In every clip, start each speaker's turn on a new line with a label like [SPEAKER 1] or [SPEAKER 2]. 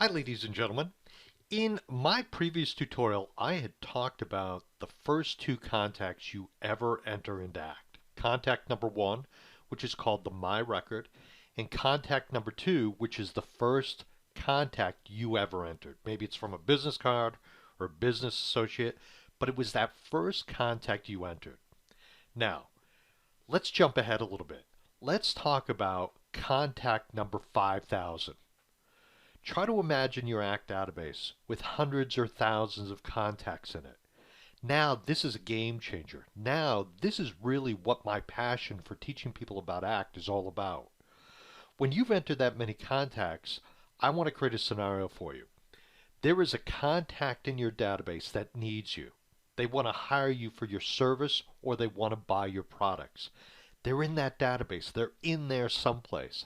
[SPEAKER 1] Hi, ladies and gentlemen. In my previous tutorial, I had talked about the first two contacts you ever enter into ACT. Contact number one, which is called the My Record, and contact number two, which is the first contact you ever entered. Maybe it's from a business card or a business associate, but it was that first contact you entered. Now, let's jump ahead a little bit. Let's talk about contact number 5,000. Try to imagine your ACT database with hundreds or thousands of contacts in it. Now, this is a game changer. Now, this is really what my passion for teaching people about ACT is all about. When you've entered that many contacts, I want to create a scenario for you. There is a contact in your database that needs you. They want to hire you for your service or they want to buy your products. They're in that database. They're in there someplace.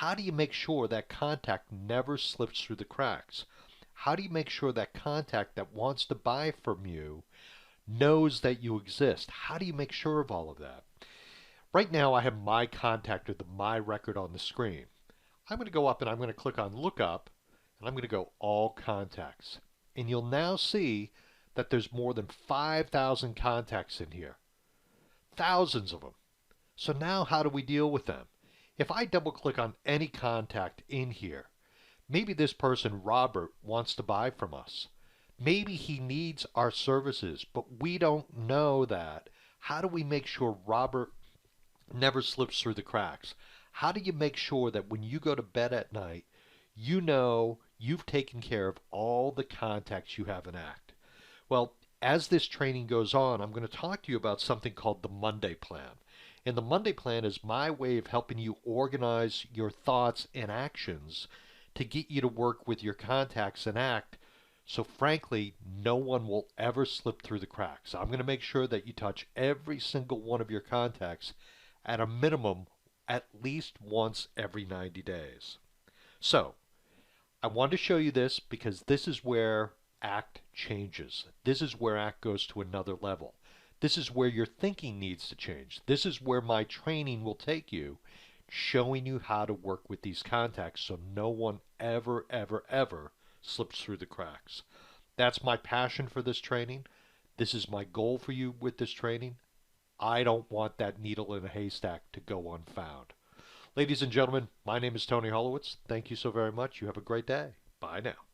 [SPEAKER 1] How do you make sure that contact never slips through the cracks? How do you make sure that contact that wants to buy from you knows that you exist? How do you make sure of all of that? Right now I have my contact or the My Record on the screen. I'm going to go up and I'm going to click on Lookup and I'm going to go All Contacts. And you'll now see that there's more than 5,000 contacts in here. Thousands of them. So now how do we deal with them? If I double click on any contact in here, maybe this person, Robert, wants to buy from us. Maybe he needs our services, but we don't know that. How do we make sure Robert never slips through the cracks? How do you make sure that when you go to bed at night, you know you've taken care of all the contacts you have in ACT? Well, as this training goes on, I'm going to talk to you about something called the Monday Plan. And the Monday Plan is my way of helping you organize your thoughts and actions to get you to work with your contacts in ACT so frankly, no one will ever slip through the cracks. I'm going to make sure that you touch every single one of your contacts at a minimum at least once every 90 days. So, I wanted to show you this because this is where ACT changes. This is where ACT goes to another level. This is where your thinking needs to change. This is where my training will take you, showing you how to work with these contacts so no one ever, ever, ever slips through the cracks. That's my passion for this training. This is my goal for you with this training. I don't want that needle in a haystack to go unfound. Ladies and gentlemen, my name is Tony Holowitz. Thank you so very much. You have a great day. Bye now.